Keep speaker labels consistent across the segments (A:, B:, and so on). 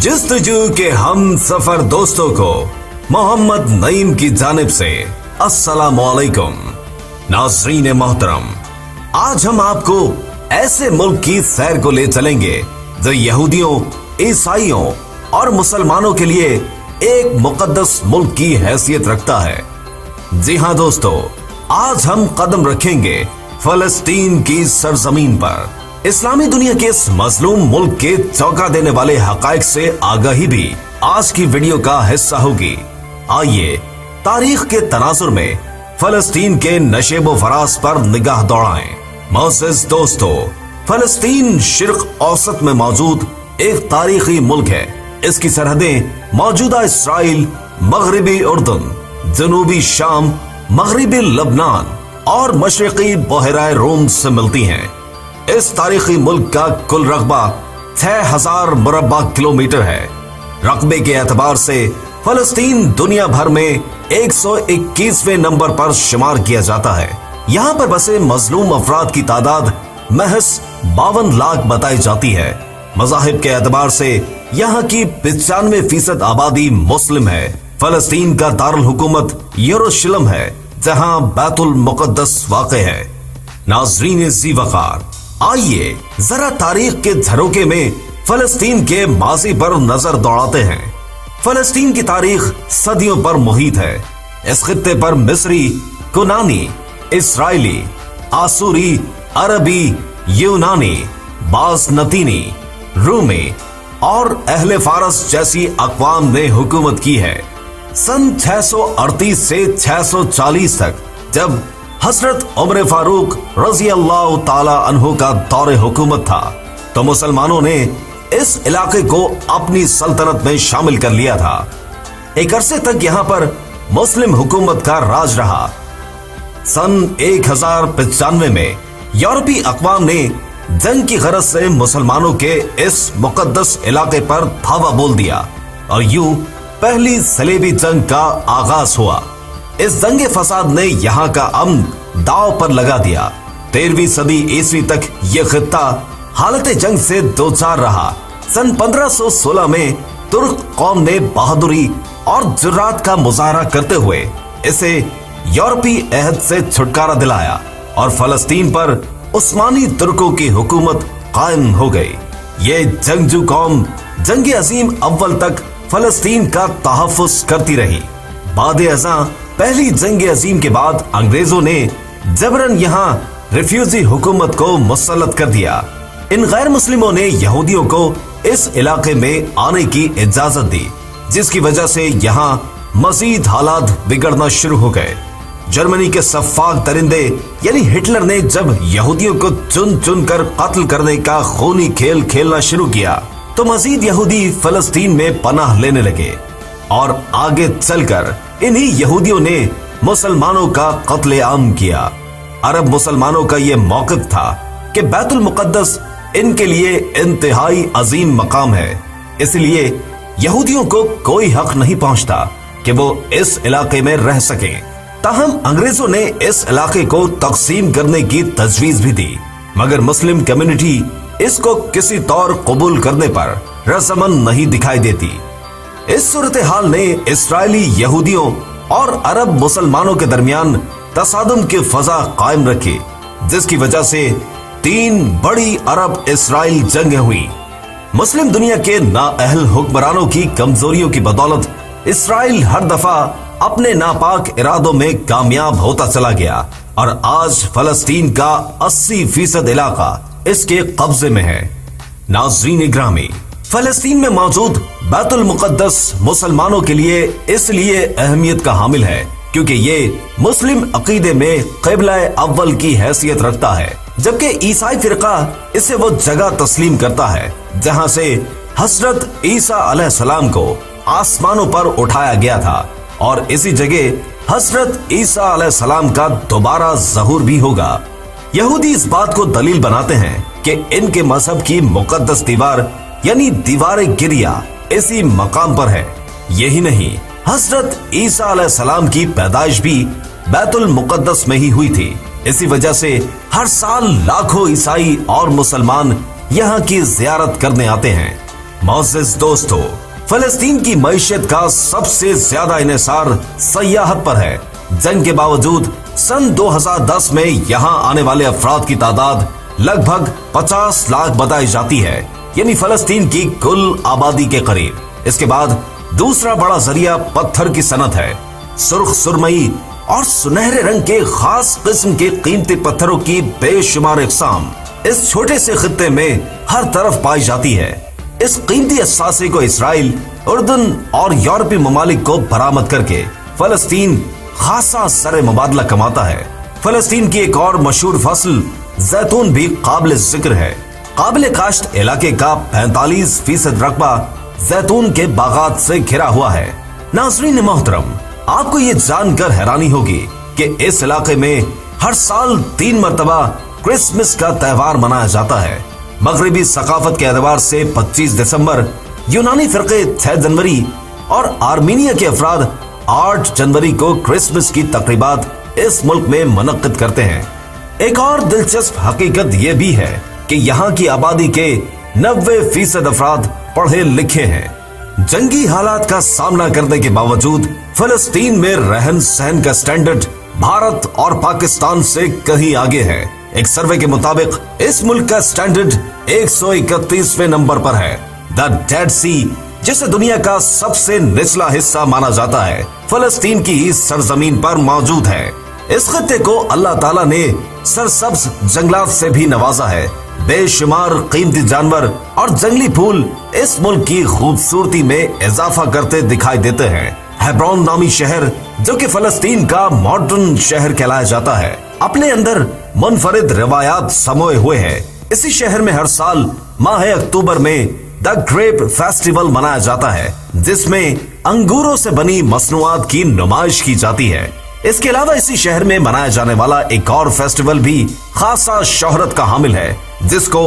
A: जस्तजू के हम सफर दोस्तों को मोहम्मद नईम की जानिब से अस्सलाम वालेकुम। नाज़रीन मोहतरम, आज हम आपको ऐसे मुल्क की सैर को ले चलेंगे जो यहूदियों, ईसाइयों और मुसलमानों के लिए एक मुकद्दस मुल्क की हैसियत रखता है। जी हाँ दोस्तों, आज हम कदम रखेंगे फलस्तीन की सरजमीन पर। इस्लामी दुनिया के इस मजलूम मुल्क के चौंका देने वाले हकायक से आगाही भी आज की वीडियो का हिस्सा होगी। आइए तारीख के तनाजुर में फलस्तीन के नशेबो फराज पर निगाह दौड़ाएं। मोअज़्ज़िज़ दोस्तों, फलस्तीन शर्क़ औसत में मौजूद एक तारीखी मुल्क है। इसकी सरहदें मौजूदा इसराइल, मगरबी उर्दन, जनूबी शाम, मगरबी लबनान और मशरक़ी बहराए रूम से मिलती हैं। इस तारीखी मुल्क का कुल रकबा 6000 मुरब्बा किलोमीटर है। रकबे के एतबार से फलस्तीन दुनिया भर में 121वें नंबर पर शुमार किया जाता है। यहाँ पर बसे मजलूम अफराद की तादाद महज 52 लाख बताई जाती है। मज़ाहिब के एतबार से यहाँ की 95% आबादी मुस्लिम है। फलस्तीन का दारुल हुकूमत यरूशलेम है, जहाँ बैतुल मुक़द्दस वाक़े है। नाज़रीन ज़ी वक़ार, आइए जरा तारीख के झरोके में फलस्तीन के माजी पर नजर दौड़ाते हैं। फलस्तीन की तारीख सदियों पर मुहित है। इस खित्ते पर मिस्री, कुनानी, इसराइली, आसूरी, अरबी, यूनानी, बाज़नतीनी, रूमी और अहले फारस जैसी अक़वाम ने हुकूमत की है। सन 638 से 640 तक जब हजरत उमर फारूक रज़ी अल्लाह ताला अन्हु का दौरे हुकूमत था, तो मुसलमानों ने इस इलाके को अपनी सल्तनत में शामिल कर लिया था। एक अरसे तक यहाँ पर मुस्लिम हुकूमत का राज रहा। सन 1095 में यूरोपी अक़वाम ने जंग की गरज से मुसलमानों के इस मुकद्दस इलाके पर धावा बोल दिया और यूं पहली सलेबी जंग का आगाज हुआ। इस जंगे फसाद ने यहाँ का अमन दाव पर लगा दिया। 13वीं सदी ईस्वी तक ये खित्ता हालत जंग से दो चार रहा। सन 1516 में तुर्क कौम ने बहादुरी और जुर्रात का मुजाहरा करते हुए इसे यूरोपी अहद से छुटकारा दिलाया और फलस्तीन पर उस्मानी तुर्कों की हुकूमत कायम हो गई। ये जंगजू कौम जंग अजीम अव्वल तक फलस्तीन का तहफ़्फ़ुज़ करती रही। बाद अज़ां पहली जंग अजीम के बाद अंग्रेजों ने जबरन यहाँ रिफ्यूजी हुकूमत को मुसल्लत कर दिया। इन गैर मुस्लिमों ने यहूदियों को इस इलाके में आने की इजाजत दी, जिसकी वजह से यहाँ मजीद हालात बिगड़ना शुरू हो गए। जर्मनी के सफ़ाक दरिंदे यानी हिटलर ने जब यहूदियों को चुन चुन कर कत्ल करने का खूनी खेल खेलना शुरू किया, तो मजीद यहूदी फलस्तीन में पनाह लेने लगे और आगे चलकर इन्हीं यहूदियों ने मुसलमानों का कत्ले आम किया। अरब मुसलमानों का यह मौक़िफ़ था कि बैतुल मुक़द्दस इनके लिए इंतहाई अजीम मकाम है, इसलिए यहूदियों को कोई हक नहीं पहुंचता कि वो इस इलाके में रह सके। ताहम अंग्रेजों ने इस इलाके को तकसीम करने की तजवीज भी दी, मगर मुस्लिम कम्युनिटी इसको किसी तौर कबूल करने पर रज़ामंद नहीं दिखाई देती। इस सूरत हाल ने इसराइली यहूदियों और अरब मुसलमानों के दरमियान तसादुम की फजा कायम रखी, जिसकी वजह से 3 बड़ी अरब इसराइल जंगें हुई। मुस्लिम दुनिया के नाअहल हुक्मरानों की कमजोरियों की बदौलत इसराइल हर दफा अपने नापाक इरादों में कामयाब होता चला गया और आज फलस्तीन का 80% इलाका इसके कब्जे में है। नाज़रीन ग्रामी, फलस्तीन में मौजूद बैतुल मुक़द्दस मुसलमानों के लिए इसलिए अहमियत का हामिल है क्योंकि ये मुस्लिम अकीदे में क़िबला अव्वल की हैसियत रखता है, जबकि ईसाई फिरका इसे वो जगह तस्लीम करता है जहां से हज़रत ईसा अलैहिस्सलाम को आसमानों पर उठाया गया था और इसी जगह हज़रत ईसा अलैहिस्सलाम का दोबारा ज़हूर भी होगा। यहूदी इस बात को दलील बनाते हैं कि इनके मजहब की मुक़द्दस दीवार यानी दीवार गिरिया इसी मकाम पर है। यही नहीं, हज़रत ईसा अलैहिस्सलाम की पैदाइश भी बैतुल मुक़द्दस में ही हुई थी। इसी वजह से हर साल लाखों ईसाई और मुसलमान यहाँ की ज़ियारत करने आते हैं। मोअज़्ज़िज़ दोस्तों, फलस्तीन की मईशत का सबसे ज्यादा इन्हिसार सयाहत पर है। जंग के बावजूद सन 2010 में यहाँ आने वाले अफराद की तादाद लगभग 50 लाख बताई जाती है, यानी फलस्तीन की कुल आबादी के करीब। इसके बाद दूसरा बड़ा जरिया पत्थर की सनत है। सुर्ख, सुरमई और सुनहरे रंग के खास किस्म के कीमती पत्थरों की बेशुमार इकसाम इस छोटे से खित्ते में हर तरफ पाई जाती है। इस कीमती असासे को इसराइल, उर्दन और यूरोपीय ममालिक को बरामद करके फलस्तीन खासा सरे मुबादला कमाता है। फलस्तीन की एक और मशहूर फसल जैतून भी काबिल जिक्र है। काबिल काश्त इलाके का 45% रकबा जैतून के बागात से घिरा हुआ है। नाज़रीन मोहतरम, आपको ये जानकर हैरानी होगी कि इस इलाके में हर साल 3 मरतबा क्रिसमस का त्योहार मनाया जाता है। मगरबी सकाफत के एतबार से 25 दिसंबर, यूनानी फिरके 6 जनवरी और आर्मीनिया के अफराद 8 जनवरी को क्रिसमस की तकरीबात इस मुल्क में मुनक्किद करते हैं। एक और दिलचस्प हकीकत यह भी है कि यहाँ की आबादी के 90% अफराद पढ़े लिखे हैं। जंगी हालात का सामना करने के बावजूद फलस्तीन में रहन सहन का स्टैंडर्ड भारत और पाकिस्तान से कहीं आगे है। एक सर्वे के मुताबिक इस मुल्क का स्टैंडर्ड 131वें नंबर पर है। द डेड सी, जिसे दुनिया का सबसे निचला हिस्सा माना जाता है, फलस्तीन की ही सरजमीन पर मौजूद है। इस खत्ते को अल्लाह ताला ने सरसब्ज जंगलात से भी नवाजा है। बेशुमार कीमती जानवर और जंगली फूल इस मुल्क की खूबसूरती में इजाफा करते दिखाई देते हैं। हेब्रोन नामी शहर, जो कि फलस्तीन का मॉडर्न शहर कहलाया जाता है, अपने अंदर मुनफरिद रिवायात समोए हुए है। इसी शहर में हर साल माह अक्टूबर में द ग्रेप फेस्टिवल मनाया जाता है, जिसमें अंगूरों से बनी मसनूआत की नुमाइश की जाती है। इसके अलावा इसी शहर में मनाया जाने वाला एक और फेस्टिवल भी खासा शोहरत का हामिल है, जिसको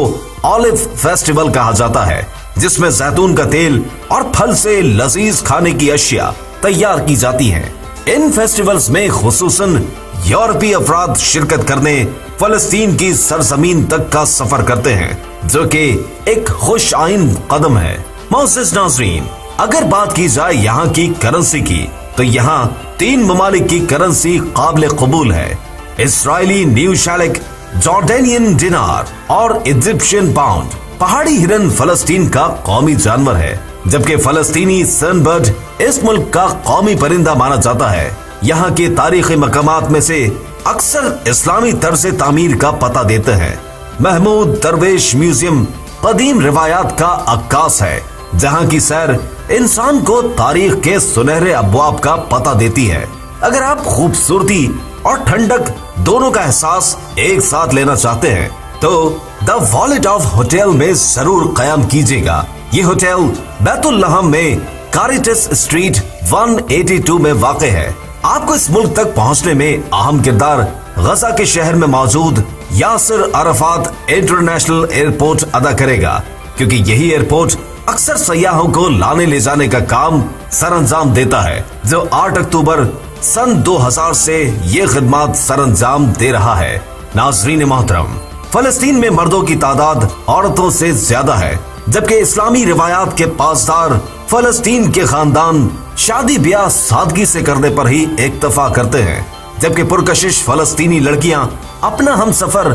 A: ऑलिव फेस्टिवल कहा जाता है, जिसमें जैतून का तेल और फल से लजीज खाने की अशिया तैयार की जाती हैं। इन फेस्टिवल्स में खुसूसन यूरोपीय अफराद शिरकत करने फलस्तीन की सरजमीन तक का सफर करते हैं, जो कि एक खुश आइन कदम है। मोअज़्ज़िज़ नाज़रीन, अगर बात की जाए यहाँ की करेंसी की, तो यहाँ 3 ममालिक की करेंसी काबिल कबूल है। इसराइली न्यू शेलिक, जॉर्डेनियन दिनार और इजिप्शियन पाउंड। पहाड़ी हिरन फलस्तीन का कौमी जानवर है, जबकि फलस्तीनी सनबर्ड इस मुल्क का कौमी परिंदा माना जाता है। यहाँ के तारीखी मकामात में से अक्सर इस्लामी तर्ज तामीर का पता देते हैं। महमूद दरवेश म्यूजियम कदीम रिवायात का अक्कास है, जहाँ की सैर इंसान को तारीख के सुनहरे अब्वाब का पता देती है। अगर आप खूबसूरती और ठंडक दोनों का एहसास एक साथ लेना चाहते हैं, तो द वॉलेट ऑफ होटल में जरूर कयाम कीजिएगा। ये होटल बैतुल लहम में कारिटस स्ट्रीट 182 में वाक़ है। आपको इस मुल्क तक पहुंचने में अहम किरदार गजा के शहर में मौजूद यासिर अराफात इंटरनेशनल एयरपोर्ट अदा करेगा, क्योंकि यही एयरपोर्ट अक्सर सयाहों को लाने ले जाने का काम सरअंजाम देता है, जो 8 अक्टूबर सन 2000 से ये खिदमत सरअंजाम दे रहा है। नाज़रीन मोहतरम, फलस्तीन में मर्दों की तादाद औरतों से ज्यादा है, जबकि इस्लामी रिवायात के पासदार फलस्तीन के खानदान शादी ब्याह सादगी से करने पर ही इक्तफा करते हैं, जबकि पुरकशिश फलस्तीनी लड़कियां अपना हमसफर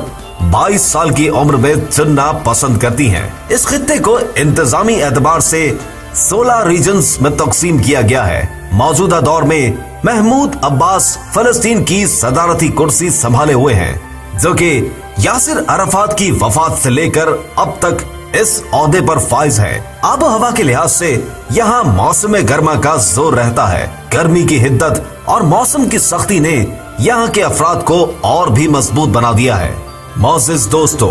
A: 22 साल की उम्र में चुनना पसंद करती हैं। इस खित्ते को इंतजामी एतबार से 16 रीजन्स में तकसीम किया गया है। मौजूदा दौर में महमूद अब्बास फलस्तीन की सदारती कुर्सी संभाले हुए हैं, जो कि यासिर अराफात की वफात से लेकर अब तक इस ओहदे पर फाइज है। आबो हवा के लिहाज से यहाँ मौसम गर्मा का जोर रहता है। गर्मी की हिद्दत और मौसम की सख्ती ने यहाँ के अफराद को और भी मजबूत बना दिया है। मोअज़्ज़िज़ दोस्तों,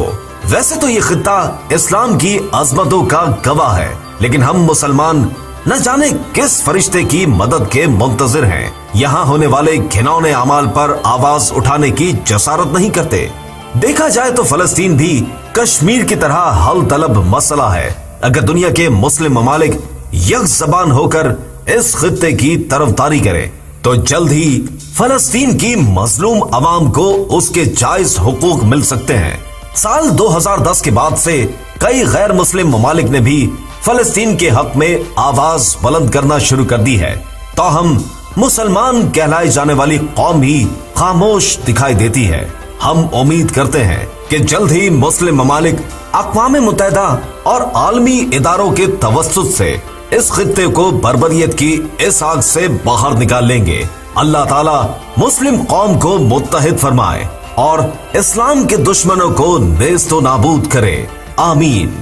A: वैसे तो ये खित्ता इस्लाम की अजमतों का गवाह है, लेकिन हम मुसलमान न जाने किस फरिश्ते की मदद के मुंतजिर हैं। यहाँ होने वाले घिनौने अमाल पर आवाज उठाने की जसारत नहीं करते। देखा जाए तो फलस्तीन भी कश्मीर की तरह हल तलब मसला है। अगर दुनिया के मुस्लिम ममालिक यक ज़बान होकर इस खित्ते की तरफदारी करें, तो जल्द ही फलस्तीन की मजलूम अवाम को उसके जायज हुकूक मिल सकते हैं। साल 2010 के बाद से कई गैर मुस्लिम ममालिक ने भी फलस्तीन के हक में आवाज बुलंद करना शुरू कर दी है, ताहम मुसलमान कहलाई जाने वाली कौम ही खामोश दिखाई देती है। हम उम्मीद करते हैं कि जल्द ही मुस्लिम ममालिक अक़वाम मुत्तहिदा और आलमी इदारों के तवस्सुत से इस खित्ते को बर्बरियत की इस आग से बाहर निकाल लेंगे। अल्लाह ताला मुस्लिम कौम को मुत्तहिद फरमाए और इस्लाम के दुश्मनों को नेस्तो नाबूद करे। आमीन।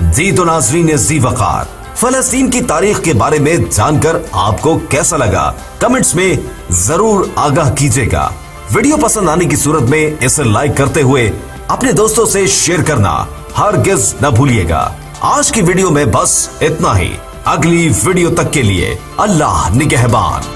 A: जी तो नाज़रीन जी वक़ार, फलस्तीन की तारीख के बारे में जानकर आपको कैसा लगा, कमेंट्स में जरूर आगाह कीजिएगा। वीडियो पसंद आने की सूरत में इसे लाइक करते हुए अपने दोस्तों से शेयर करना हरगिज न भूलिएगा। आज की वीडियो में बस इतना ही। अगली वीडियो तक के लिए अल्लाह निगहबान।